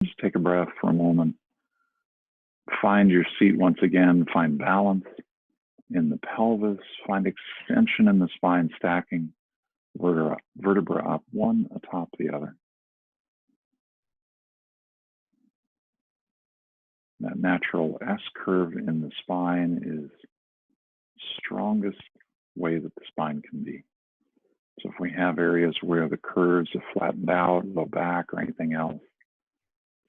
Just take a breath for a moment. Find your seat once again. Find balance in the pelvis. Find extension in the spine, stacking vertebra up one atop the other. That natural S curve in the spine is the strongest way that the spine can be. So if we have areas where the curves have flattened out, low back or anything else,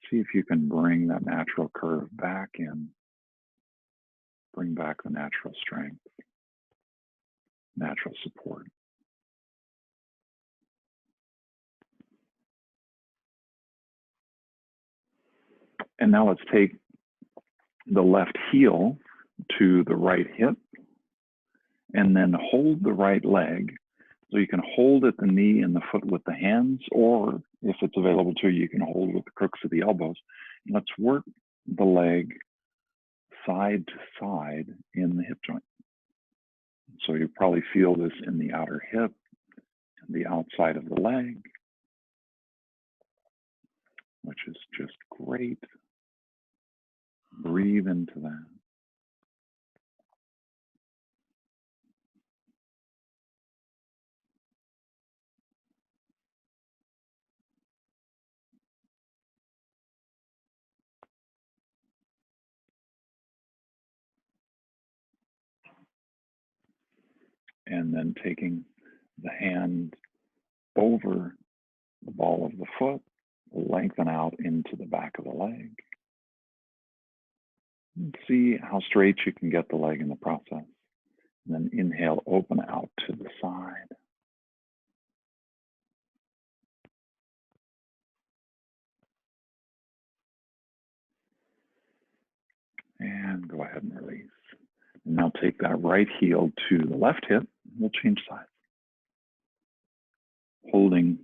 see if you can bring that natural curve back in. Bring back the natural strength, natural support. And now let's take the left heel to the right hip and then hold the right leg. So you can hold at the knee and the foot with the hands, or if it's available to you, you can hold with the crooks of the elbows. And let's work the leg side to side in the hip joint. So you probably feel this in the outer hip and the outside of the leg, which is just great. Breathe into that. And then taking the hand over the ball of the foot, lengthen out into the back of the leg. And see how straight you can get the leg in the process. And then inhale, open out to the side. And go ahead and release. And now take that right heel to the left hip. We'll change sides. Holding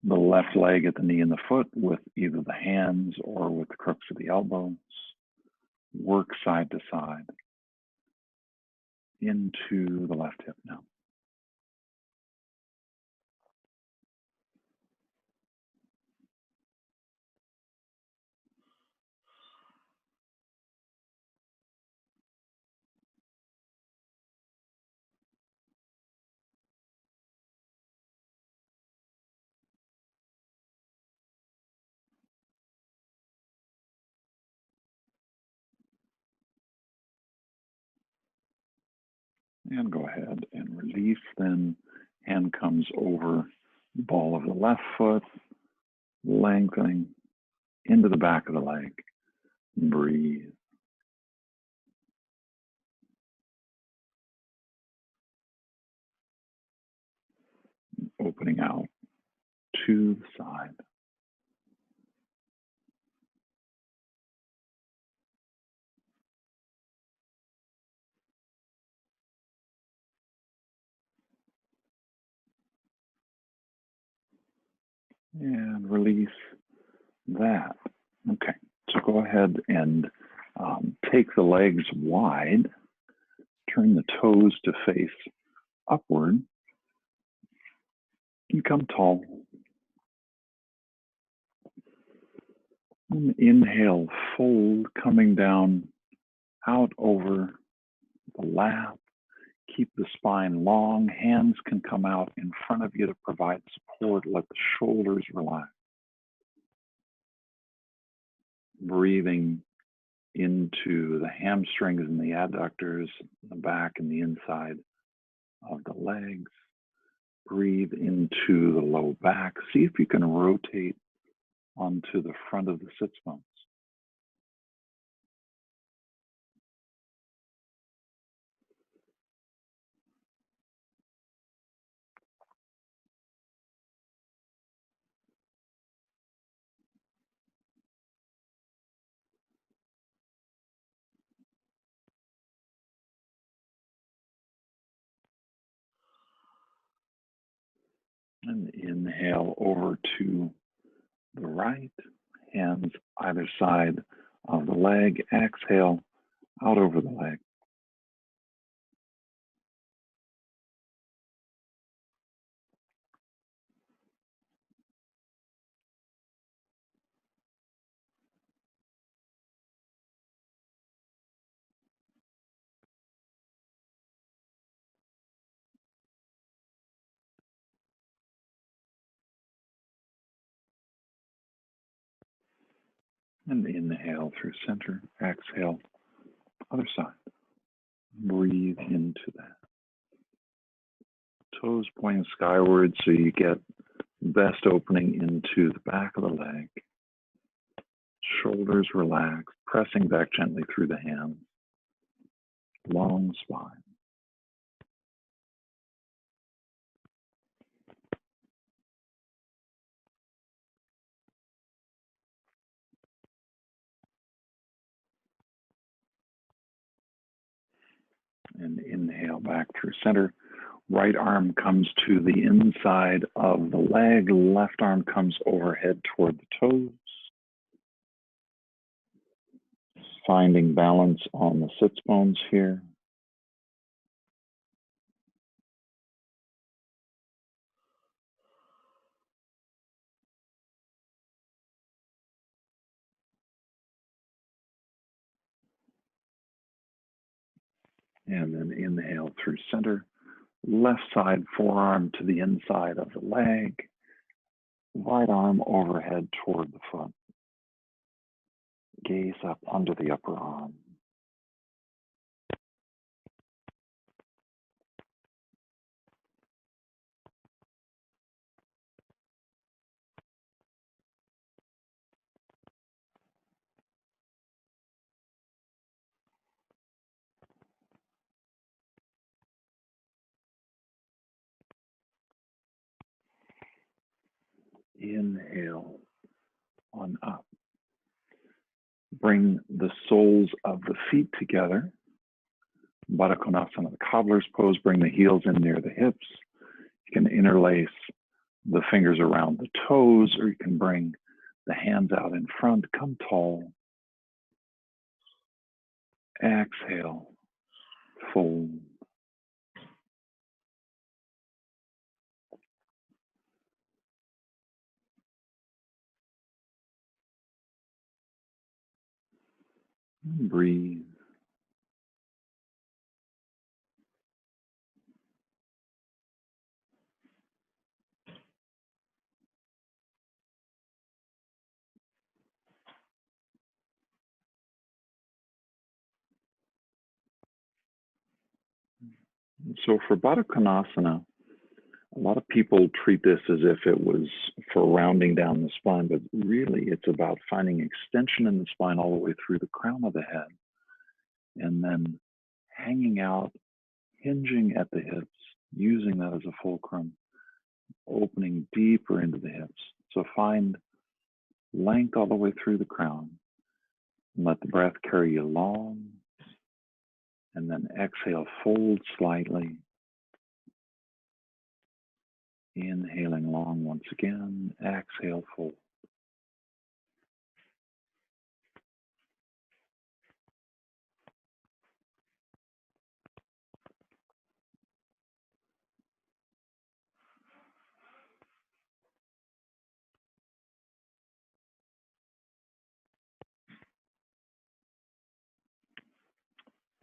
the left leg at the knee and the foot with either the hands or with the crooks of the elbows. Work side to side into the left hip now. And go ahead and release. Then hand comes over the ball of the left foot, lengthening into the back of the leg. Breathe. Opening out to the side. And release that. Okay, so go ahead and take the legs wide, turn the toes to face upward, and come tall. And inhale, fold, coming down out over the lap. Keep the spine long. Hands can come out in front of you to provide support. Let the shoulders relax. Breathing into the hamstrings and the adductors, the back and the inside of the legs. Breathe into the low back. See if you can rotate onto the front of the sits bones. And inhale over to the right, hands either side of the leg. Exhale out over the leg. And inhale through center, exhale, other side. Breathe into that. Toes pointing skyward so you get best opening into the back of the leg. Shoulders relaxed, pressing back gently through the hands. Long spine. And inhale back through center. Right arm comes to the inside of the leg. Left arm comes overhead toward the toes. Finding balance on the sits bones here. And then inhale through center. Left side forearm to the inside of the leg. Right arm overhead toward the foot. Gaze up under the upper arm. Inhale on up. Bring the soles of the feet together. Baddha Konasana, the cobbler's pose. Bring the heels in near the hips. You can interlace the fingers around the toes, or you can bring the hands out in front. Come tall. Exhale. Fold. Breathe. So for Baddha Konasana, a lot of people treat this as if it was for rounding down the spine, but really it's about finding extension in the spine all the way through the crown of the head, and then hanging out, hinging at the hips, using that as a fulcrum, opening deeper into the hips. So find length all the way through the crown, and let the breath carry you long, and then exhale, fold slightly. Inhaling long once again, exhale, fold.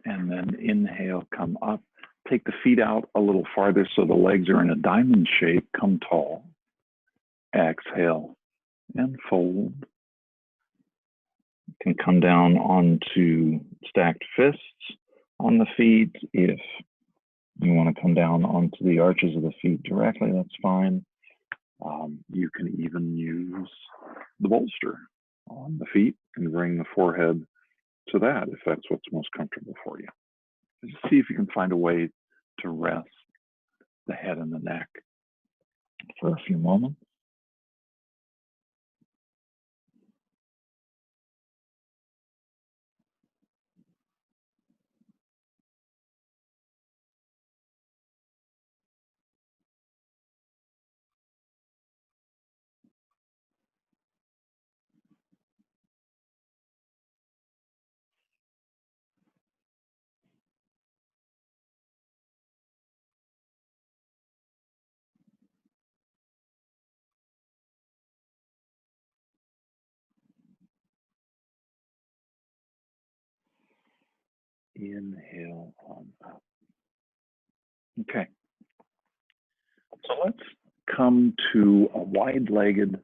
And then inhale, come up. Take the feet out a little farther so the legs are in a diamond shape. Come tall. Exhale and fold. You can come down onto stacked fists on the feet. If you want to come down onto the arches of the feet directly, that's fine. You can even use the bolster on the feet and bring the forehead to that if that's what's most comfortable for you. Just see if you can find a way to rest the head and the neck for a few moments. Inhale on up. Okay. So let's come to a wide-legged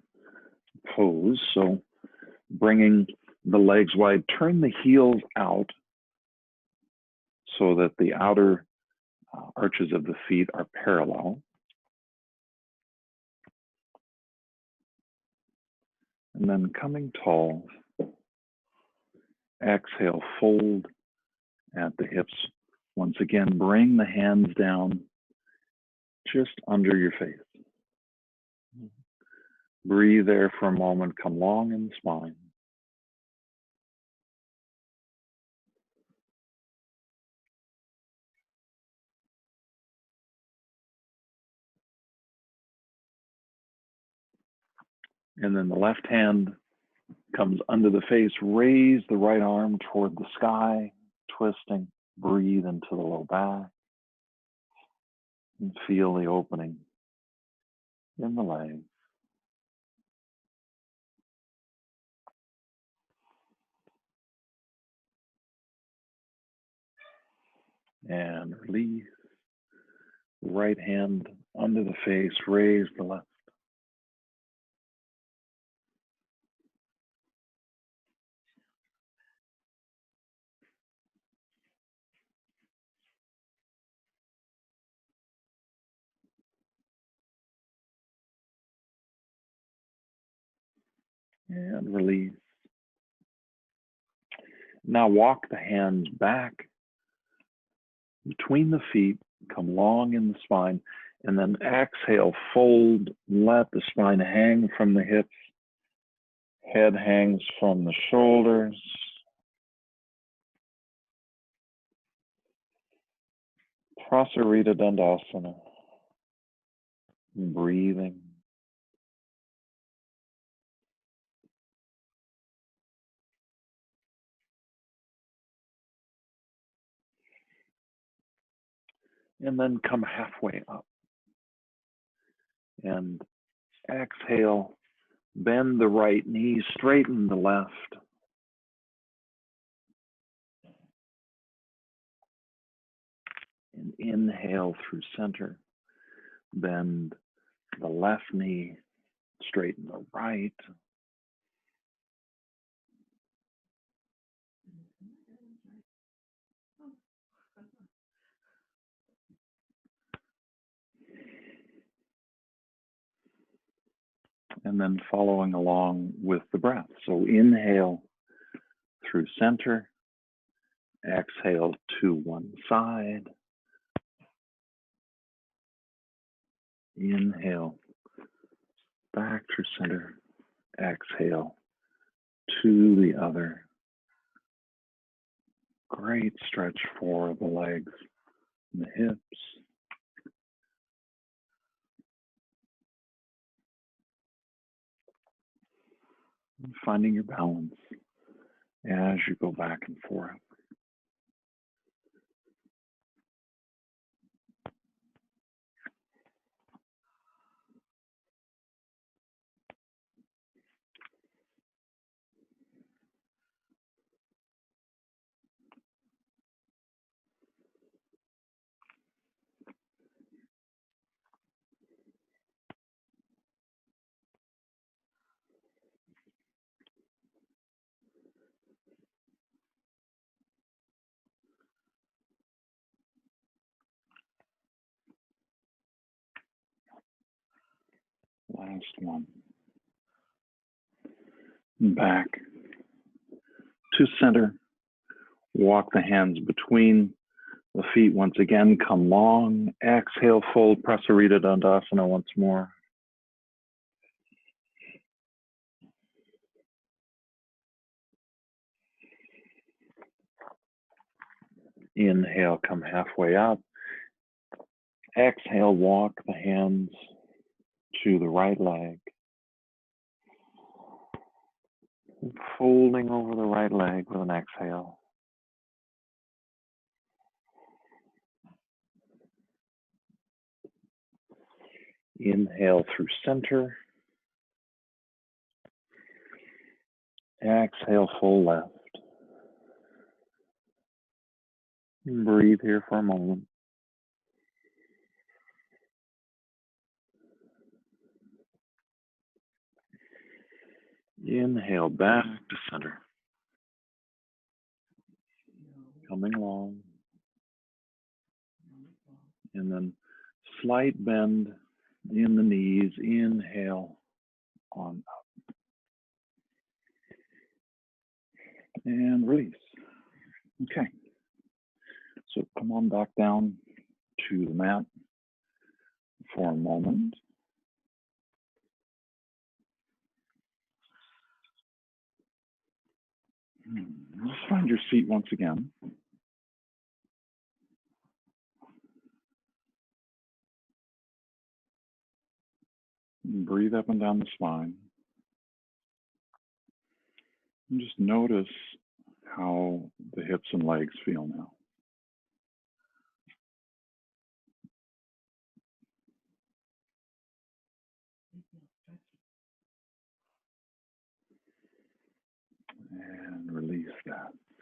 pose. So bringing the legs wide. Turn the heels out so that the outer arches of the feet are parallel. And then coming tall, exhale, fold at the hips. Once again, bring the hands down just under your face. Breathe there for a moment, come long in the spine. And then the left hand comes under the face, raise the right arm toward the sky, twisting, breathe into the low back, and feel the opening in the legs. And release. Right hand under the face, raise the left. And release. Now walk the hands back between the feet, come long in the spine, and then exhale, fold, let the spine hang from the hips, head hangs from the shoulders. Prasarita Dandasana, breathing. And then come halfway up. And exhale, bend the right knee, straighten the left. And inhale through center, bend the left knee, straighten the right. And then following along with the breath. So inhale through center, exhale to one side. Inhale back through center, exhale to the other. Great stretch for the legs and the hips. And finding your balance as you go back and forth. Last one. Back to center. Walk the hands between the feet once again. Come long. Exhale, fold. Prasarita Dandasana once more. Inhale, come halfway up. Exhale, walk the hands to the right leg. Folding over the right leg with an exhale. Inhale through center. Exhale, full left. Breathe here for a moment. Inhale back to center. coming long, and then slight bend in the knees. Inhale on up and release. Okay, so come on back down to the mat for a moment. Just find your seat once again. And breathe up and down the spine. And just notice how the hips and legs feel now. And release that.